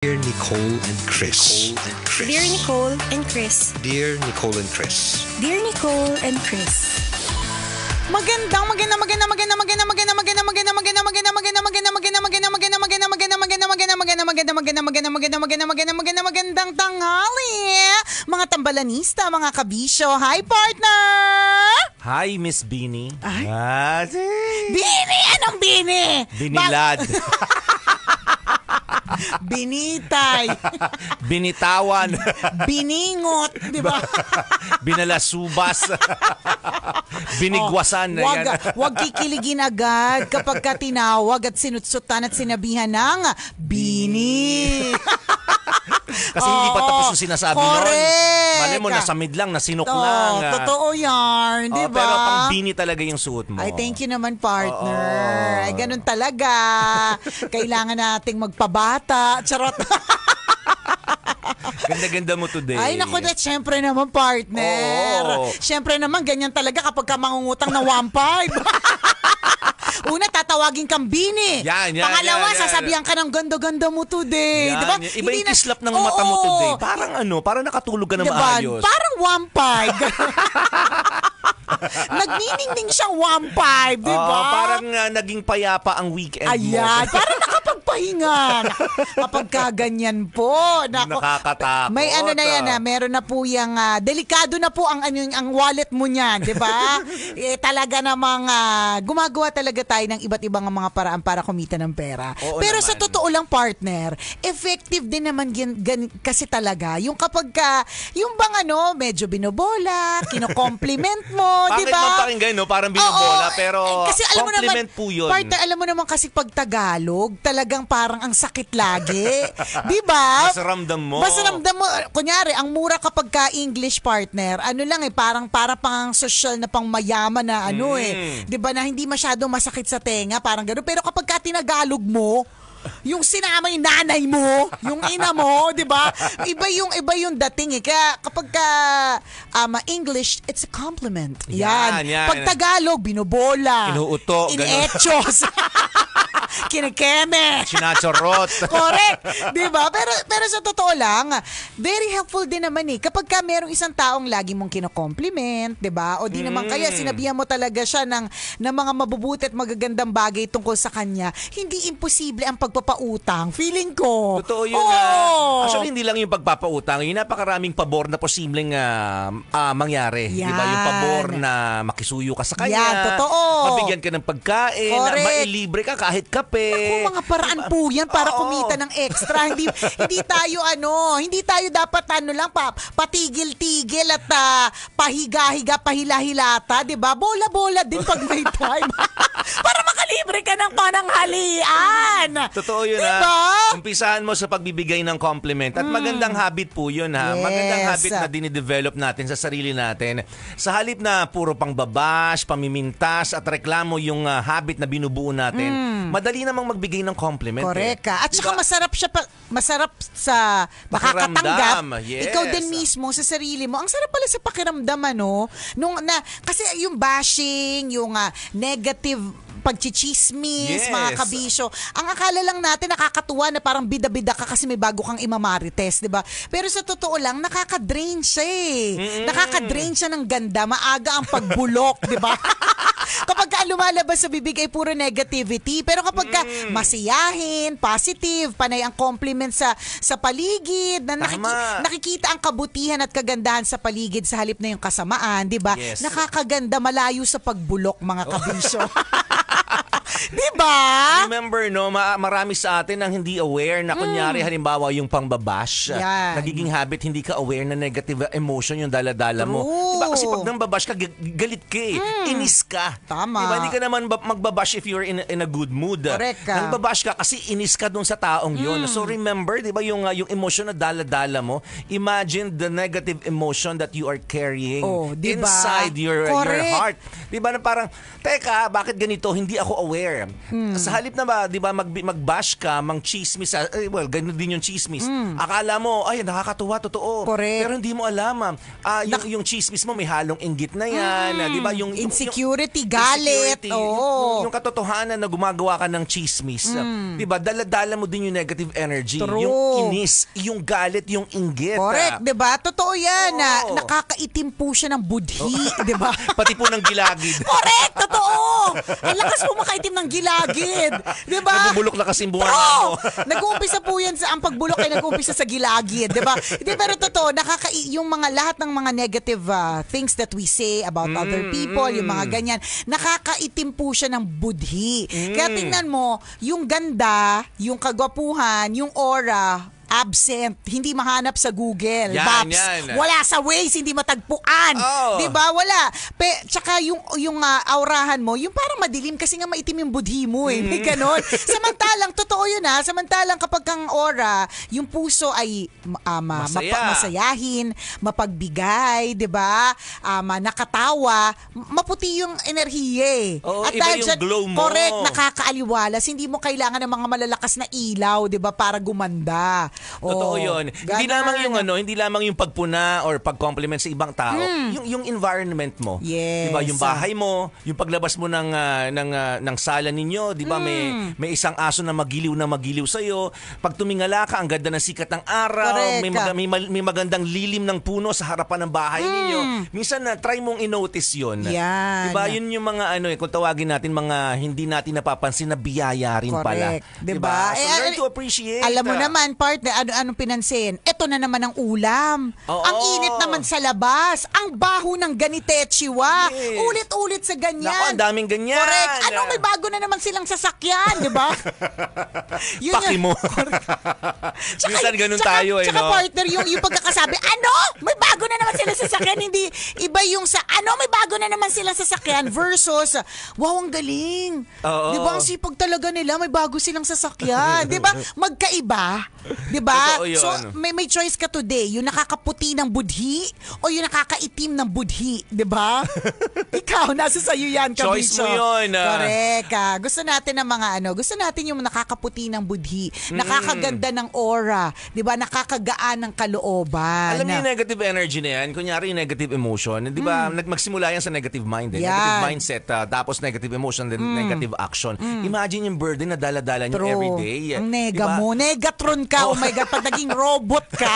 Dear Nicole and Chris. Dear Nicole and Chris. Dear Nicole and Chris. Dear Nicole and Chris. Magandang tanghali, mga tambalanista, mga kabisyo. Hi, partner! Hi, Miss Beanie. Ay. Si- Bini! Anong bini? Binilad. Binitay. Binitawan. Biningot. Di ba? Binalasubas. Binigwasan. Wag kikiligin agad kapag ka tinawag at sinutsutan at sinabihan ng bini. Kasi hindi pa tapos yung sinasabi nun. Correct. Mali mo, nasamid lang, nasinok Oo, lang. totoo yan, di ba? Pero pang bini talaga yung suot mo. Ay, thank you naman, partner. Oo. Ay, ganun talaga. Kailangan nating magpabata. Charot. Ganda-ganda mo today. Ay, naku, that syempre naman, partner. Oo. Syempre naman, ganyan talaga kapag ka mangungutang na 1.5. Una, tatawagin kang bini. Yan. Pangalawa, sasabihan ka ng ganda-ganda mo today. Yan. Diba? Iba yung kislap ng mata mo today. Parang nakatulog ka na diba? maayos. Parang 1.5. Nagniningning siyang 1.5, di ba? Parang naging payapa ang weekend mo. Ayan, parang nakapagpahinga. Kapag kaganyan po. Nakakatakot. May ano na yan, meron na po yung, delikado na po ang wallet mo niyan, di ba? Talaga namang gumagawa talaga tayo ng iba't ibang mga paraan para kumita ng pera. Oo Pero naman. sa totoo lang, partner, effective din naman kasi talaga yung kapag yung bang medyo binobola, kino-compliment mo, di Bakit ba? mapakinggan, no? Parang binobola, pero kasi alam mo compliment naman, po yun. Partner, alam mo naman kasi pag Tagalog, talagang parang ang sakit lagi. Di ba? Mas ramdam mo. Mas ramdam mo. Kunyari, ang mura kapag ka-English, partner, para pang social na pang mayaman na di ba, na hindi masyadong masakit sa tenga, parang gano'n. Pero kapag ka tinagalog mo, yung sinama yung nanay mo, yung ina mo, di ba? Iba yung dating eh. Kaya kapag ka English, it's a compliment. Yan. Pag Tagalog, binobola. Inuuto. Inechos. Kinikeme. Sinachorot. Correct. Di ba? Pero sa totoo lang, very helpful din naman eh. Kapag ka merong isang taong lagi mong kino-compliment, di ba? O di naman kaya sinabihan mo talaga siya ng mga mabubuti at magagandang bagay tungkol sa kanya, hindi imposible ang pagpapautang. Feeling ko. Totoo yun. Actually, hindi lang yung pagpapautang. Yung napakaraming pabor na posibleng mangyari. Yan. Di ba? Yung pabor na makisuyo ka sa kanya. Yan, totoo. Mabigyan ka ng pagkain. Correct. Mailibre ka kahit kape. Naku, mga paraan po yan para kumita ng extra. Hindi tayo dapat patigil-tigil at pahiga-higa, pahila-hilata, 'di ba? Bola-bola din pag may time. Para makalibre ka ng pananghalian. Totoo yun, diba? Umpisahan mo sa pagbibigay ng compliment. At magandang habit po yun, ha? Yes. Magandang habit na dinidevelop natin sa sarili natin. Sa halip na puro pangbabash, pamimintas, at reklamo yung habit na binubuo natin, madali namang magbigay ng compliment. Correct ka. At Diba? saka masarap sa makakatanggap. Yes. Ikaw din mismo sa sarili mo. Ang sarap pala sa pakiramdam, kasi yung bashing, yung negative pagchichismis, Yes. mga kabisyo. Ang akala lang natin nakakatuwa na parang bida-bida ka kasi may bago kang imamarites, 'di ba? Pero sa totoo lang nakaka-drain siya eh. Nakaka-drain siya ng ganda, maaga ang pagbulok, 'di ba? Kapag ka lumalabas sa bibig ay puro negativity, pero kapag ka masiyahin, positive, panay ang compliment sa paligid, na nakikita ang kabutihan at kagandahan sa paligid sa halip na yung kasamaan, 'di ba? Yes. Nakakaganda, malayo sa pagbulok, mga kabisyo. Diba? Remember, marami sa atin ang hindi aware na kunyari halimbawa yung pangbabash. Yan. Nagiging habit, hindi ka aware na negative emotion yung daladala mo. True. Diba? Kasi pag nambabash ka, galit ka eh. Inis ka. Tama. Diba? Hindi ka naman magbabash if you're in a good mood. Correct ka. Nagbabash ka kasi inis ka dun sa taong yun. So remember, diba, yung emotion na daladala mo, imagine the negative emotion that you are carrying diba? inside your Correct. heart. Diba na parang, teka, bakit ganito? Hindi ako aware. share. Sa halip na ba, 'di ba, mag-bash ka, mang-chismis, well, ganun din yung chismis. Akala mo, ay, nakakatuwa, totoo. Correct. Pero hindi mo alam, yung chismis mo may halong inggit na yan, 'di ba? Yung insecurity, galit. insecurity, Oo. yung katotohanan na gumagawa ka ng chismis. 'Di ba? Dala-dala mo din yung negative energy, True. yung inis, yung galit, yung inggit. Correct, 'di ba? Totoo 'yan na Oo. nakakaitim po siya ng budhi, 'di ba? Pati po ng gilagid. Correct, totoo. Ang lakas mo makaitim ng gilagid, 'di ba? Nabubulok na kasi bunga Bro, mo. nag-uumpisa po yan ang pagbulok ay nag-uumpisa sa gilagid, 'di ba? Hindi, pero totoo, yung mga lahat ng mga negative things that we say about other people, yung mga ganyan, nakakaitim po siya ng budhi. Kaya tingnan mo, yung ganda, yung kagwapuhan, yung aura, absent, hindi mahanap sa Google Maps. Yan. Wala sa Waze, hindi matagpuan. Oh. 'Di ba? Wala. Tsaka yung aurahan mo, yung parang madilim kasi nga maitim yung budhi mo eh. May ganon. Samantalang totoo 'yun Samantalang kapag kang aura, yung puso ay masayahin, mapagbigay, 'di ba? Nakatawa, maputi yung enerhiya eh. Oo, At iba dahil yung dyan, glow mo. correct, nakakaaliwalas. Hindi mo kailangan ng mga malalakas na ilaw, 'di ba, para gumanda. Totoo 'yun. Hindi lamang yung pagpuna or pag-compliment sa ibang tao, yung environment mo. Yes. 'Di ba? Yung bahay mo, yung paglabas mo ng sala ninyo, 'di ba? May isang aso na magiliw sa iyo. Pag tumingala ka, ang ganda ng sikat ng araw, Correct. may magandang lilim ng puno sa harapan ng bahay ninyo. Minsan na try mong i-notice 'yun. Yan. 'Di ba? Yun yung mga kung tawagin natin, mga hindi natin napapansin na biyaya rin pala. Correct. 'Di ba? So learn to appreciate. Alam mo naman, partner, anong pinansin? Ito na naman ang ulam. Oo. Ang init naman sa labas. Ang baho ng ganitechiwa. Yes. Ulit-ulit sa ganyan. Naku, ang daming ganyan. Correct. May bago na naman silang sasakyan, di ba? Paki mo. Minsan ganun tayo Tsaka no? partner, yung pagkakasabi, may bago na naman silang sasakyan. Hindi, iba yung may bago na naman silang sasakyan versus, wow, ang galing. Oo. Di ba? Ang sipag talaga nila, may bago silang sasakyan. Di ba? Magkaiba. Di ba? Totoo yun. So, may choice ka today. Yung nakakaputi ng budhi o yung nakakaitim ng budhi. Di ba? Ikaw, nasa sayo yan, Choice Kabicho. mo yun. Correct. Gusto natin ng mga gusto natin yung nakakaputi ng budhi, nakakaganda ng aura, di ba? Nakakagaan ng kalooban. Alam niyo yung negative energy na yan, kunyari yung negative emotion, di ba? Magsimula yan sa negative mind. Yan. Negative mindset, tapos negative emotion, then negative action. Imagine yung burden na dala-dala niyo True. everyday. Ang nega Diba? mo. Negatron ka. Oh my God, pag naging robot ka,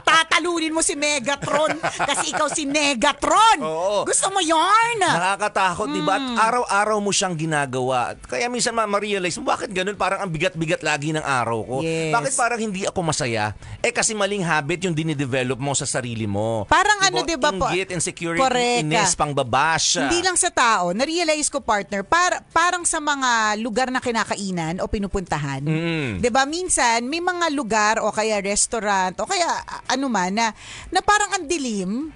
tatalunin mo si Megatron kasi ikaw si Negatron. Oo. Gusto mo yarn? Nakakatakot, di ba? At araw-araw mo siyang ginagawa. Kaya minsan ma-realize mo, bakit ganun? Parang ang bigat-bigat lagi ng araw ko. Yes. Bakit parang hindi ako masaya? Kasi maling habit yung dinidevelop mo sa sarili mo. Parang di ba po? Inggit, insecurity, Correct. inis, pangbabash. Hindi lang sa tao. Na-realize ko, partner, parang sa mga lugar na kinakainan o pinupuntahan. Di ba? Minsan, may mga lugar o kaya restaurant o kaya na parang ang dilim.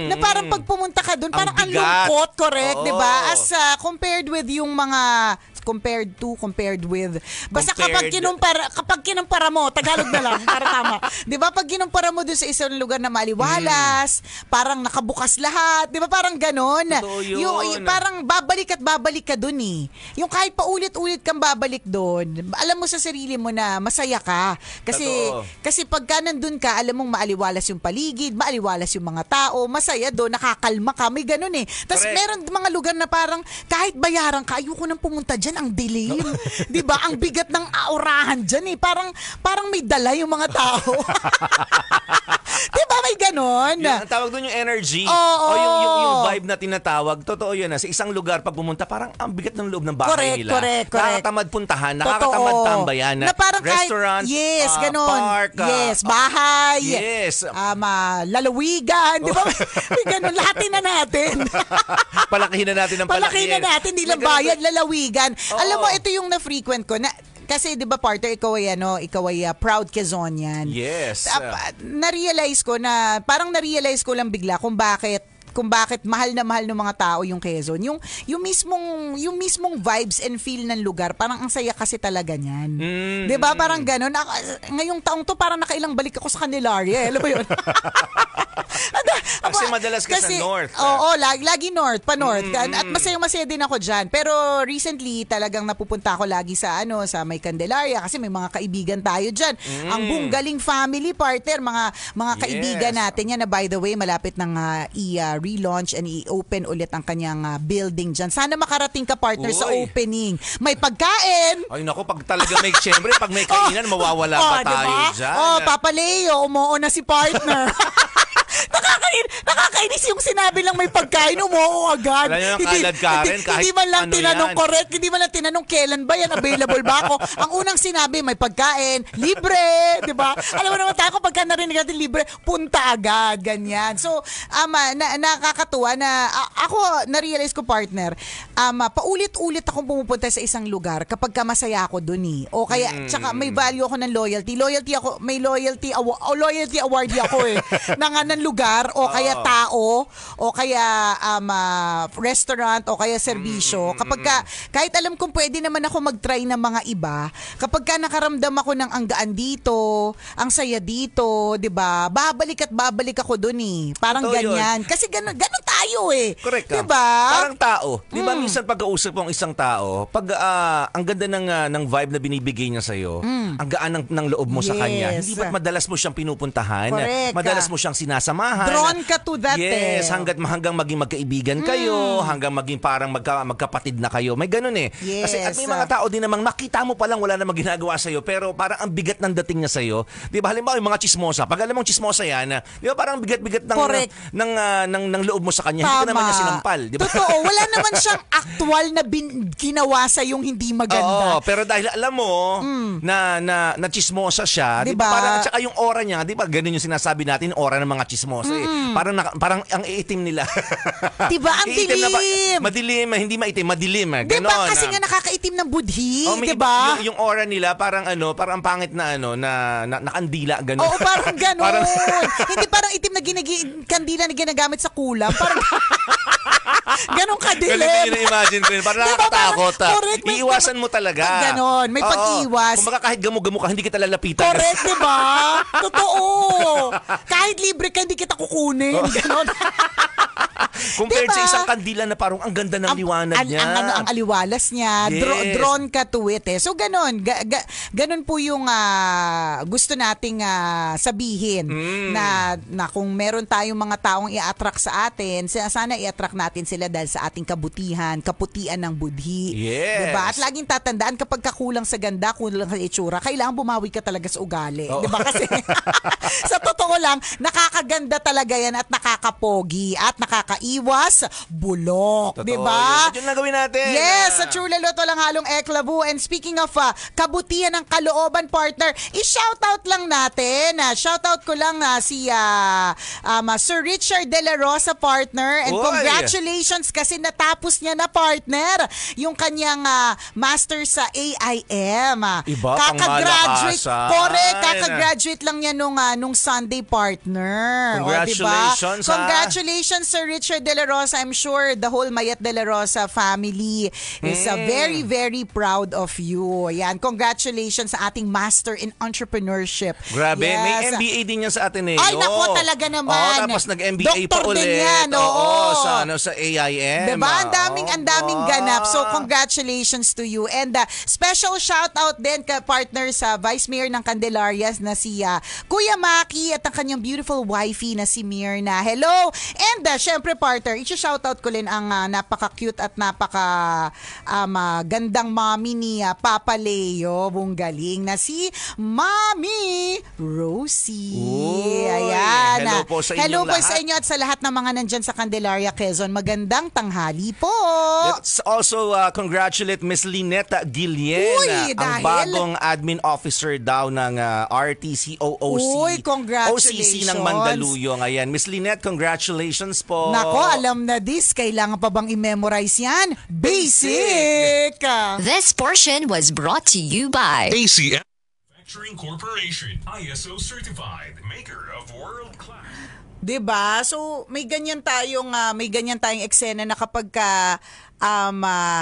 Na parang pag pumunta ka doon, parang ang bigat. lungkot, correct? Oo. Di ba? As compared with yung mga compared with. Basta kapag kinumpara mo, Tagalog na lang, para tama. 'Di ba? Pag kinumpara mo dun sa isang lugar na maliwalas, parang nakabukas lahat, 'di ba? Parang ganon. Totoo yun. Yung parang babalik ka dun eh. Yung kahit paulit-ulit kang babalik dun, alam mo sa sarili mo na masaya ka. Kasi pagka nandun ka, alam mong maaliwalas yung paligid, maaliwalas yung mga tao, masaya dun, nakakalma ka, may ganon eh. Tapos meron mga lugar na parang kahit bayaran ka, ayoko nang pumunta dyan, ang dilim. 'Di ba? Ang bigat ng aurahan diyan eh. Parang may dala yung mga tao. 'Di ba may ganon? Ang tawag doon yung energy. Oo. O yung vibe na tinatawag. Totoo yun. Sa isang lugar pag pumunta, parang ang bigat ng loob ng bahay nila. Correct. Nakakatamad puntahan, nakakatamad tambayan. Na parang restaurant, yes, ganon. park, yes, bahay. yes. Lalawigan. 'Di ba? May ganon. Lahatin na natin. Palakihin na natin ang Palakihin na natin. Hindi lang bayad, lalawigan. Oo. Alam mo, ito yung na-frequent ko. Kasi 'di ba, partner, ikaw ay proud Quezonian. Yes. Na-realize ko lang bigla kung bakit mahal na mahal ng mga tao yung Quezon. Yung mismong vibes and feel ng lugar, parang ang saya kasi talaga niyan. 'Di ba? Parang gano'n. Ngayong taong to parang nakailang balik ako sa Candelaria. Alam mo 'yun? Kasi madalas ka sa north. Oo, lagi north, pa north. At masaya din ako dyan. Pero recently, talagang napupunta ako lagi sa may Candelaria kasi may mga kaibigan tayo dyan. Ang Bunggaling family, partner, mga kaibigan natin yan na by the way, malapit nang i-relaunch and i-open ulit ang kanyang building dyan. Sana makarating ka, partner, sa opening. May pagkain. Ay nako, pag talaga syempre, pag may kainan, mawawala pa tayo dyan. Papa Leo, umuo na si partner. Nakakainis yung sinabi lang may pagkain, umuo agad. Alam nyo yung kalad, Karen, hindi man lang tinanong correct, hindi man lang tinanong kailan ba yan, available ba ako. Ang unang sinabi, may pagkain, libre, di ba? Alam mo naman tayo, pagka narinig natin libre, punta agad, ganyan. So, nakakatuwa na, ako, na-realize ko, partner, paulit-ulit akong pumupunta sa isang lugar kapag masaya ako dun eh. O kaya, tsaka may value ako ng loyalty. May loyalty award ako eh. ng lugar o kaya tao o kaya restaurant o kaya serbisyo. Kahit alam kong pwede naman ako mag-try ng mga iba, kapag nakaramdam ako ng ang gaan dito, ang saya dito, 'di ba? Babalik ako doon eh. Parang ganyan. Kasi ganun tayo eh. Correct ka. 'Di ba? Parang tao. 'Di ba minsan pag-uusap mo ang isang tao, pag ang ganda ng vibe na binibigay niya sa iyo, ang gaan ng loob mo sa kanya. Hindi ba't madalas mo siyang pinupuntahan? Correct. Madalas mo siyang sinasamahan. Drawn ka to that hanggang maging magkaibigan kayo, hanggang maging parang magkapatid na kayo. May ganun eh. Yes. Kasi at may mga tao din namang makita mo pa lang wala namang ginagawa sa'yo, pero parang ang bigat ng dating niya sa'yo. Di ba? Halimbawa yung mga chismosa. Pag alam mong chismosa yan, di ba parang bigat-bigat ng loob mo sa kanya. Tama. Hindi ka naman niya sinampal. Di ba? Totoo. Wala naman siyang actual na ginawa sa yung hindi maganda. Oo, pero dahil alam mo na chismosa siya, di ba? Parang at saka yung aura niya, di ba? Ganun yung sinasabi natin, aura ng mga chismosa eh. Parang ang iitim nila. Diba? Ang dilim. Madilim, hindi maitim, madilim. Ganon. Diba? Kasi nga nakakaitim ng budhi. Diba? Yung aura nila, parang parang pangit na nakandila. Ganon. Oo, parang ganon. Hindi parang itim na kandila na ginagamit sa kulam. Parang ganon kadilim. Galing yun na-imagine ko yun. Parang nakakatakot. Correct. Iiwasan mo talaga. Ganon. May pag-iwas. Kung kahit gamo-gamo ka, hindi kita lalapitan. Correct, diba? Totoo. Kahit libre ka, hindi kita kukunin. Ganon. Compared sa isang kandila na parang ang ganda ng liwanag niya. Ang aliwalas niya. Yes. Drawn ka to it eh. So ganon. Ganon po yung gusto nating sabihin na kung meron tayong mga taong i-attract sa atin, sana i-attract natin sila dahil sa ating kabutihan, kaputian ng budhi. Yes. Diba? At laging tatandaan kapag kakulang sa ganda, kulang sa itsura, kailangan bumawi ka talaga sa ugali. Oh. Diba? Kasi sa totoo lang, nakakaganda talaga yan at nakakapogi at nakakaiwas bulok. Totoo, diba? yun na gawin natin. Yes, sa True Laloto lang halong eklabu. And speaking of kabutihan ng kalooban, partner, i-shoutout lang natin. Shoutout ko lang si Sir Richard De La Rosa, partner. And congratulations kasi natapos niya na, partner, yung kanyang master sa AIM. Iba, kakagraduate. pang Correct, kakagraduate lang niya nung Sunday, partner. Congratulations, diba? Congratulations, Sir Richard De La Rosa. I'm sure the whole Mayat De La Rosa family is very, very proud of you. Yan, congratulations sa ating master in entrepreneurship. Grabe, yes. may MBA din yan sa Ateneo. Ay, nako, talaga naman. Tapos nag-MBA pa Doktor ulit. din yan, oo. Sa AIM. Diba? Ang daming ganap. So, congratulations to you. And special shout out din ka partner sa Vice Mayor ng Candelaria na si Kuya Maki at ang kanyang beautiful wifey na si Mirna. Hello! And syempre partner, i-shoutout ko rin ang napaka-cute at napaka-gandang mommy ni Papa Leo Bunggaling na si Mommy Rosie. Uy, ayan. Hello po sa Hello inyong po lahat. sa inyo at sa lahat ng mga nandyan sa Candelaria, Quezon. Magandang tanghali po. Let's also congratulate Miss Lineta Guillen, Uy, ang bagong admin officer daw ng RTCOOC. Uy, congratulations. OCC ng Mandaluyong. Ayan, Miss Linette, congratulations po. Nako, alam na this. Kailangan pa bang i-memorize yan? Basic! This portion was brought to you by ACM. Manufacturing Corporation, ISO certified, maker of world-class. 'Di ba? So may ganyan tayong eksena na kapag ka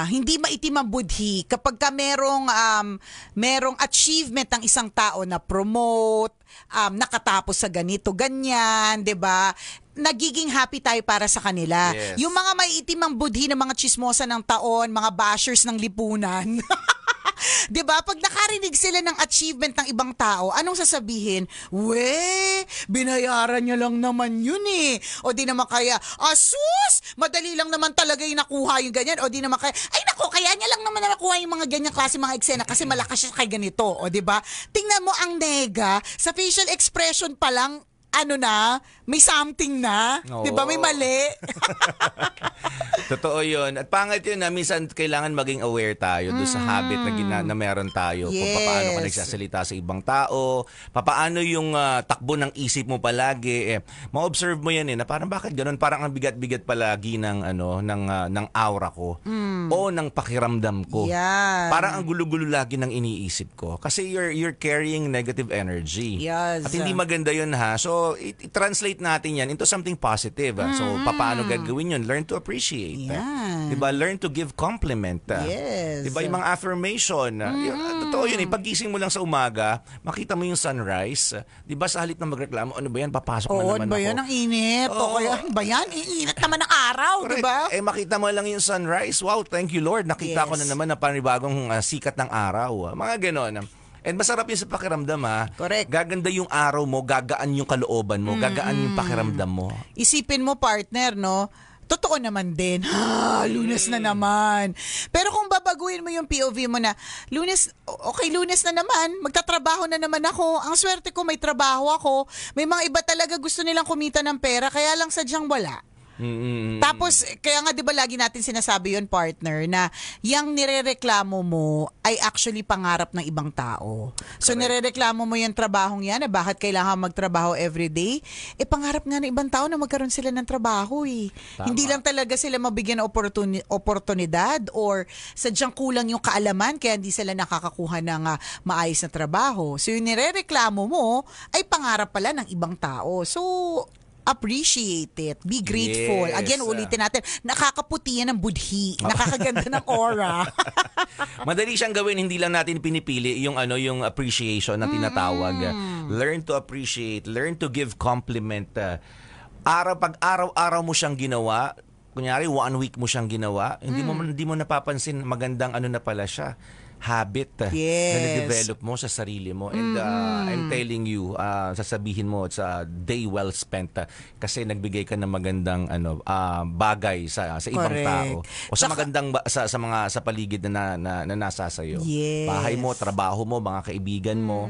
hindi maitim ang budhi, kapag ka merong achievement ng isang tao na promote, nakatapos sa ganito ganyan, 'di ba? Nagiging happy tayo para sa kanila. Yes. Yung mga maitim ang budhi ng mga chismosa ng taon, mga bashers ng lipunan. 'Di ba? Pag nakarinig sila ng achievement ng ibang tao, anong sasabihin? Binayaran niya lang naman yun eh. O di naman kaya, asus! Madali lang naman talaga yung nakuha yung ganyan. O di naman kaya, ay nako, kaya niya lang naman nakuha yung mga ganyan klase mga eksena kasi malakas siya kay ganito. O di ba? Tingnan mo ang nega, sa facial expression pa lang, may something na. Oo. 'Di ba? May mali. Totoo yun. At pangit yun na minsan kailangan maging aware tayo doon sa habit na meron tayo. Kung Yes. paano ka nagsasalita sa ibang tao, paano yung takbo ng isip mo palagi. Ma-observe mo yan na parang bakit ganun? Parang ang bigat-bigat palagi ng aura ko o ng pakiramdam ko. Yan. Parang ang gulo-gulo lagi ng iniisip ko. Kasi you're carrying negative energy. Yes. At hindi maganda yun ha. So, i-translate natin yan into something positive. So, paano gagawin yun? Learn to appreciate. Yan. Diba? Learn to give compliment. Yes. Diba? Yung mga affirmation. Totoo yun. Pagising mo lang sa umaga, makita mo yung sunrise. Diba? Sa halip na magreklamo, ano ba yan? Papasok na Oo, naman ba ako. yan? Ang init. O Oo. kaya, ba yan? Iinit naman ng araw, di Correct. ba? Makita mo lang yung sunrise. Wow, thank you Lord. Nakita ko na Yes. naman na panibagong sikat ng araw. Mga ganon. And masarap yun sa pakiramdam ha. Correct. Gaganda yung araw mo, gagaan yung kalooban mo, gagaan yung pakiramdam mo. Isipin mo, partner, no? Totoo naman din. Lunes na naman. Pero kung babaguhin mo yung POV mo na, Lunes na naman, magtatrabaho na naman ako. Ang swerte ko, may trabaho ako. May mga iba talaga gusto nilang kumita ng pera, kaya lang sadyang wala. Tapos, kaya nga 'di ba lagi natin sinasabi yon partner, na yung nirereklamo mo ay actually pangarap ng ibang tao. So, nirereklamo mo yung trabahong yan, na bakit kailangan magtrabaho everyday? Pangarap nga ng ibang tao na magkaroon sila ng trabaho eh. Hindi lang talaga sila mabigyan ng oportunidad or sadyang kulang yung kaalaman kaya hindi sila nakakakuha ng maayos na trabaho. So, yung nirereklamo mo ay pangarap pala ng ibang tao. So, appreciate it. Be grateful. Yes. Again, ulitin natin. Nakakaputi yan ng budhi. Nakakaganda ng aura. Madali siyang gawin, hindi lang natin pinipili yung appreciation na tinatawag. Learn to appreciate, learn to give compliment. Pag araw-araw mo siyang ginawa, kunyari 1 week mo siyang ginawa, hindi mo napapansin magandang na pala siya. Habit Yes. na na-develop mo sa sarili mo. And I'm telling you, sasabihin mo sa day well spent kasi nagbigay ka ng magandang bagay sa ibang Correct. tao o sa Tsaka- magandang sa paligid na nasa sayo. Yes. Bahay mo, trabaho mo, mga kaibigan mo.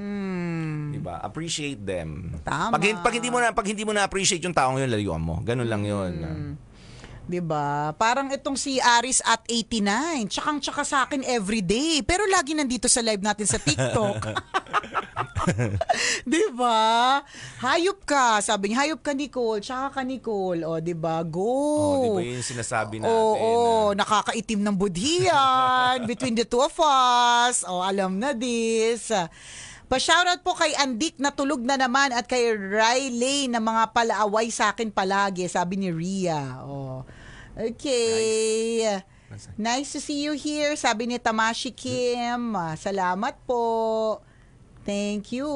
'Di ba? Appreciate them. Tama. Pag hindi mo na appreciate yung taong yun, layuan mo. Ganun lang 'yun. 'Di ba? Parang itong si Aris at 89. Tsakang-tsaka sa akin everyday. Pero lagi nandito sa live natin sa TikTok. 'Di ba? Hayop ka. Sabi niya, hayop ka Nicole. Tsaka ka Nicole. O, 'di ba? Go. 'Di ba 'yun yung sinasabi natin? Oo, nakakaitim ng budhiyan between the two of us. O, alam na this. Pa-shoutout po kay Andik na tulog na naman at kay Riley na mga palaaway sa akin palagi, sabi ni Ria. Oh. Okay. Nice to see you here, sabi ni Tamashi Kim. Salamat po. Thank you.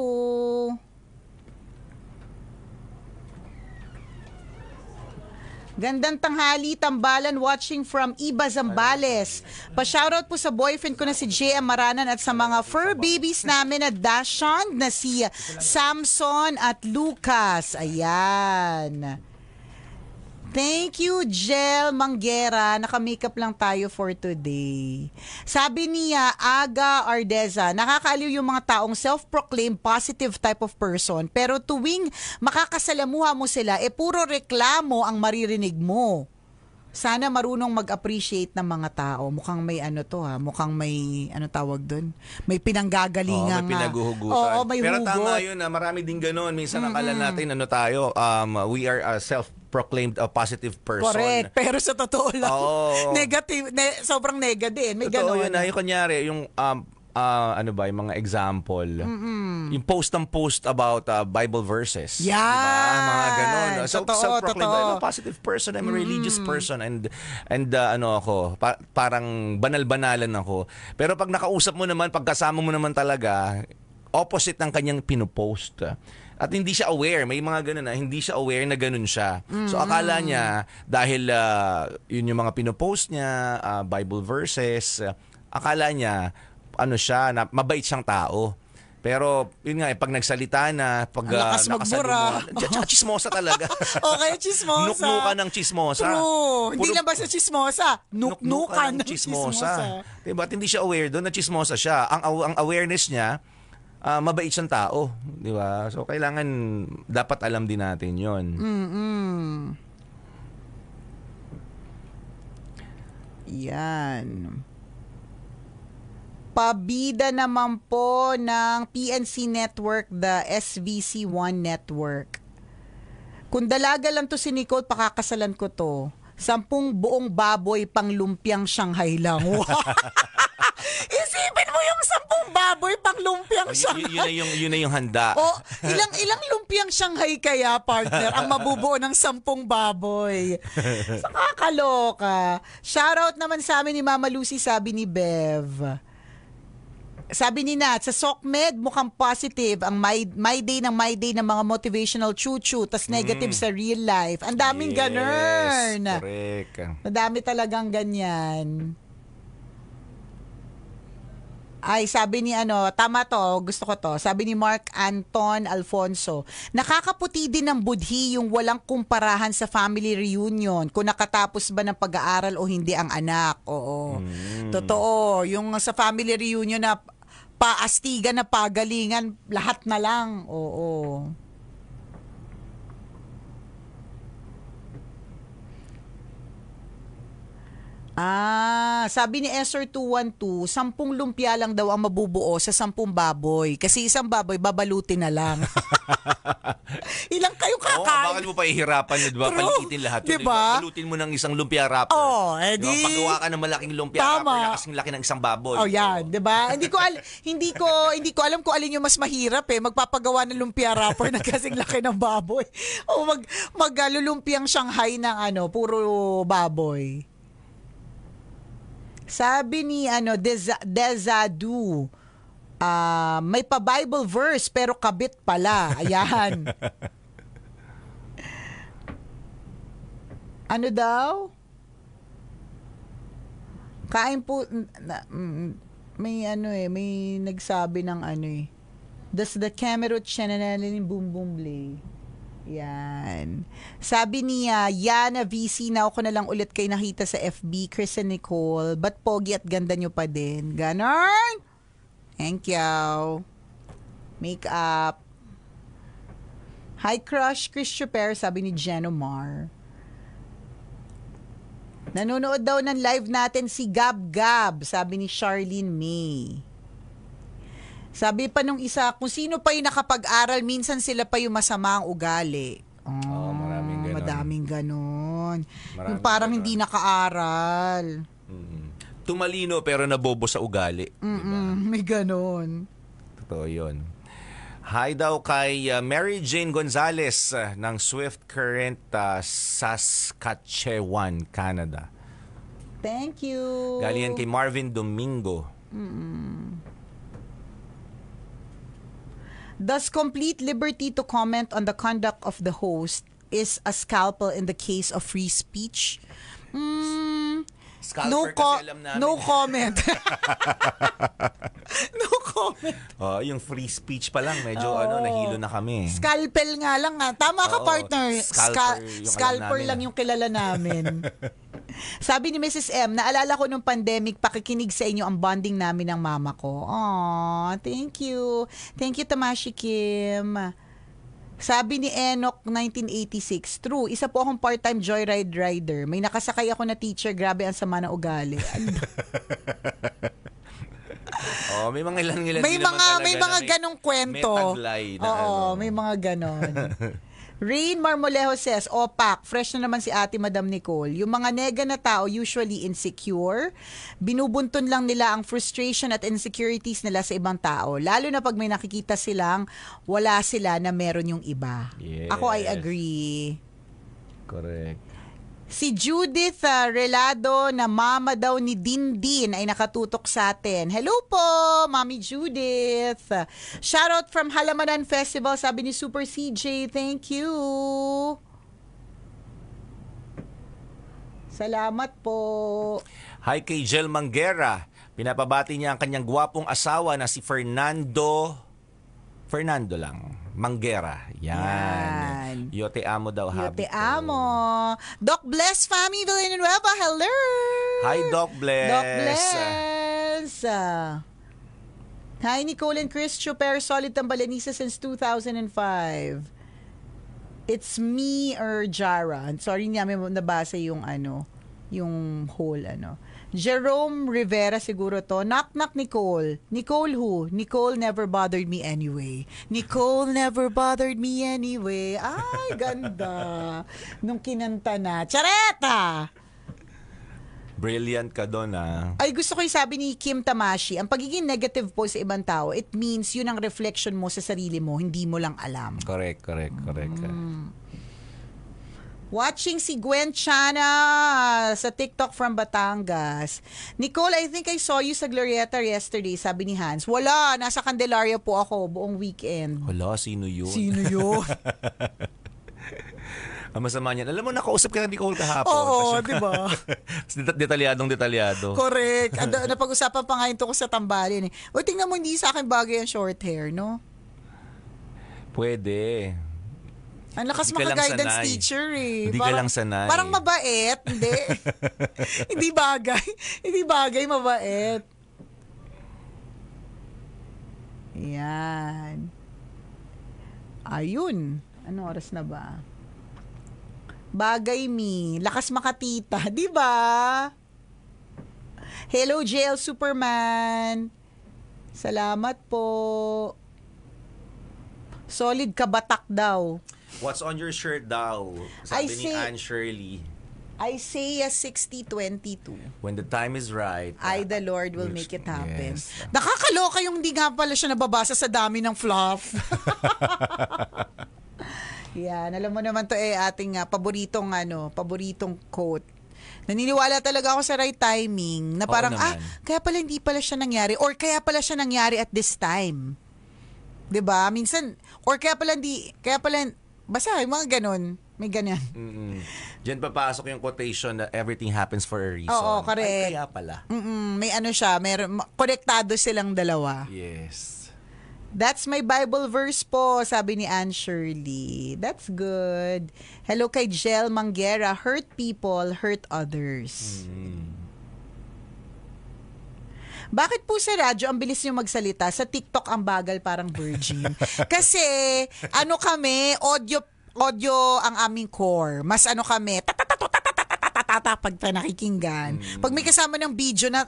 Gandang tanghali, tambalan, watching from Iba Zambales. Pa-shoutout po sa boyfriend ko na si JM Maranan at sa mga fur babies namin na Dashon, na si Samson at Lucas. Ayan. Thank you, Jel Manguera. Naka-makeup lang tayo for today. Sabi niya, Aga Ardeza, nakakaaliw yung mga taong self-proclaimed positive type of person, pero tuwing makakasalamuha mo sila, puro reklamo ang maririnig mo. Sana marunong mag-appreciate ng mga tao. Mukhang may mukhang may, tawag doon? May pinanggagalingan. May pinaguhugutan. Oo, may pero hugot. tama yun, marami din ganun. Minsan akala natin, we are a self-proclaimed positive person. Correct. Pero sa totoo lang, Oo. negative, sobrang nega din. May Totoo ganon. yun, yung kunyari, yung ano ba, yung mga example. Yung post ng post about Bible verses. Yan. Diba? Mga ganon. So, Totoo, self-proclaimed, totoo. I'm a positive person, I'm a religious person, and ano ako, parang banal-banalan ako. Pero pag nakausap mo naman, pagkasama mo naman talaga, opposite ng kanyang pinupost. At hindi siya aware, may mga ganun na, hindi siya aware na ganun siya. So akala niya, dahil yun yung mga pinupost niya, Bible verses, akala niya, ano siya, na mabait siyang tao. Pero, yun nga, pag nagsalita na, pag Ang lakas magbura. Chismosa talaga. Okay, chismosa. Nuknukan ng chismosa. True. Hindi Puro- lang basta chismosa. Nuknukan ng chismosa. Diba? At hindi siya aware doon na chismosa siya. Ang awareness niya, mabait siyang tao. Diba? So, kailangan, dapat alam din natin yon. Yan. Pabida naman po ng PNC Network, the SVC1 Network. Kung dalaga lang to si Nicole, pakakasalan ko to. 10 buong baboy pang lumpiang Shanghai lang. Isipin mo yung 10 baboy pang lumpiang Shanghai. Yun na yung handa. O, ilang lumpiang Shanghai kaya, partner, ang mabubuo ng 10 baboy? Nakakaloka. Shoutout naman sa amin ni Mama Lucy, sabi ni Bev. Sabi ni Nat, sa SOCMED mukhang positive ang my day ng mga motivational chuchu, tas negative sa real life. Ang daming ganun. Correct. Madami talagang ganyan. Ay, sabi ni tama to, gusto ko to. Sabi ni Mark Anton Alfonso, nakakaputi din ng budhi yung walang kumparahan sa family reunion kung nakatapos ba ng pag-aaral o hindi ang anak. Oo. Totoo. Yung sa family reunion na paastigan na pagalingan, lahat na lang. Oo. Sabi ni SR212, 10 lumpia lang daw ang mabubuo sa 10 baboy. Kasi isang baboy, babalutin na lang. Ilang kayong kakain? Bakit mo pa ihirapan na, diba? True. Palitin lahat. Diba? Balutin mo ng isang lumpia wrapper. Edi. Diba? Paggawa ka ng malaking lumpia wrapper na kasing laki ng isang baboy. Yan, 'di ba? Hindi ko alam kung alin yung mas mahirap magpapagawa ng lumpia wrapper na kasing laki ng baboy. O maglulumpiang Shanghai ng puro baboy. Sabi ni Dezadu, may pa-Bible verse pero kabit pala. Ayan. Ano daw? Kain po may may nagsabi ng Does the camera channeling boom boom blay? Yan. Sabi niya, Yana VC, na ako na lang ulit kayo nakita sa FB, Chris and Nicole. Ba't pogi at ganda nyo pa din? Ganon? Thank you. Make up. Hi, crush, Chris Chuper, sabi ni Jenomar. Nanonood daw ng live natin si Gab Gab, sabi ni Charlene May. Sabi pa nung isa, kung sino pa yung nakapag-aral, minsan sila pa yung masama ang ugali. Maraming ganon. Madaming ganon. Maraming Yung parang ganon. hindi nakaaral. Tumalino pero nabobo sa ugali. Diba? May ganon. Totoo yun. Hi daw kay Mary Jane Gonzalez ng Swift Current, Saskatchewan, Canada. Thank you. Galing yan kay Marvin Domingo. Does complete liberty to comment on the conduct of the host is a scalpel in the case of free speech? Scalper kasi alam namin. No comment. No comment. Yung free speech pa lang, medyo nahilo na kami. Scalpel nga lang Tama ka, Oo, partner. scalper yung alam Scalper namin, lang yung kilala namin. Sabi ni Mrs. M, naalala ko nung pandemic, pakikinig sa inyo ang bonding namin ng mama ko. Aww, thank you. Thank you, Tamashi Kim. Sabi ni Enoch, 1986, true, isa po akong part-time joyride rider. May nakasakay ako na teacher, grabe ang sama ng ugali. May mga ilan May mga ganong kwento. May taglay na may mga ganon. Rain Marmolejo says, Opak, fresh na naman si ate Madam Nicole. Yung mga nega na tao usually insecure. Binubuntun lang nila ang frustration at insecurities nila sa ibang tao. Lalo na pag may nakikita silang wala sila na meron yung iba. Yes. Ako, I agree. Correct. Si Judith Relado na mama daw ni Dindin ay nakatutok sa atin. Hello po, Mami Judith. Shoutout from Halamanan Festival, sabi ni Super CJ. Thank you. Salamat po. Hi kay Jel Manguera. Pinapabati niya ang kanyang gwapong asawa na si Fernando lang. Manguera. Yan. Yo te amo daw, Yo habi te ko. amo. Doc Bless Family Villanueva. Hello. Hi, Doc Bless. Doc Bless. Hi, Nicole and Chris. Super solid tambalanisa since 2005. It's me or Jara. Sorry, niya may nabasa yung yung whole Jerome Rivera siguro to. Knock knock Nicole. Nicole who? Nicole never bothered me anyway. Nicole never bothered me anyway. Ay, ganda. Nung kinanta na. Chareta! Brilliant ka doon, ah. Ay, gusto ko yung sabi ni Kim Tamashi, ang pagiging negative po sa ibang tao, it means yun ang reflection mo sa sarili mo, hindi mo lang alam. Correct. Watching si Gwen Chana sa TikTok from Batangas. Nicole, I think I saw you sa Glorieta yesterday, sabi ni Hans. Wala, nasa Candelaria po ako buong weekend. Hala, sino yun? Sino yun? Ang masama niyan. Alam mo, nakausap ka na Nicole kahapon. Oo, di ba? Detalyadong. Correct. Napag-usapan pa nga ito ko sa tambalin. O, tingnan mo, hindi sa akin bagay ang short hair, no? Pwede. Ang lakas Hindi ka lang maka-guidance sanay. teacher eh. Hindi ka lang sanay. Parang mabait. Hindi. Hindi bagay. Hindi bagay, mabait. Yan. Ayun. Ano oras na ba? Bagay me. Lakas makatita. Di ba? Hello, JL Superman. Salamat po. Solid kabatak daw. What's on your shirt daw? Sabi ni Anne Shirley. Isaiah 60:22. When the time is right. I, the Lord, will make it happen. Yes. Nakakaloka yung hindi nga pala siya nababasa sa dami ng fluff. Yan, alam mo naman to ating paboritong quote. Naniniwala talaga ako sa right timing na parang, kaya pala hindi pala siya nangyari or kaya pala siya nangyari at this time. 'Di ba? Minsan, or kaya pala, basta yung mga ganun. May ganyan. Diyan papasok yung quotation na everything happens for a reason. Oo, correct. Ay, kaya pala. May siya, konektado silang dalawa. Yes. That's my Bible verse po, sabi ni Anne Shirley. That's good. Hello kay Jel Manguera. Hurt people, hurt others. Bakit po sa radyo ang bilis niyo magsalita? Sa TikTok ang bagal parang virgin. Kasi kami, audio ang aming core. Mas kami, pag nakikinggan. Pag may kasama ng video na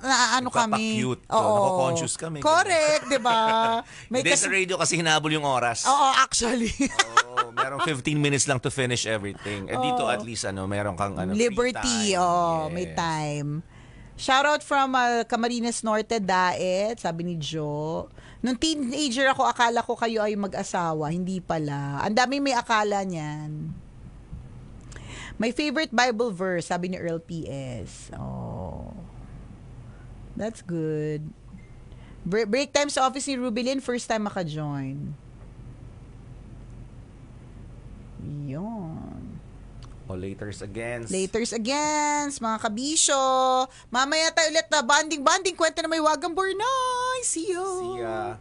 kami. Cute. Nako-conscious kami. Correct, di ba? Hindi sa radio kasi hinabol yung oras. Oo, actually. Merong 15 minutes lang to finish everything. Dito at least meron kang liberty. free time. May time. Shoutout from Camarines Norte, Daet, sabi ni Jo. Nung teenager ako, akala ko kayo ay mag-asawa. Hindi pala. Ang daming may akala niyan. My favorite Bible verse, sabi ni Earl PS. Oh. That's good. Break time sa office ni Rubilin, first time maka-join. Yun. Laters against. Laters against, mga kabisyo. Mamaya tayo ulit na banding. Kwenta na may Wagang Bornay. See you. See ya.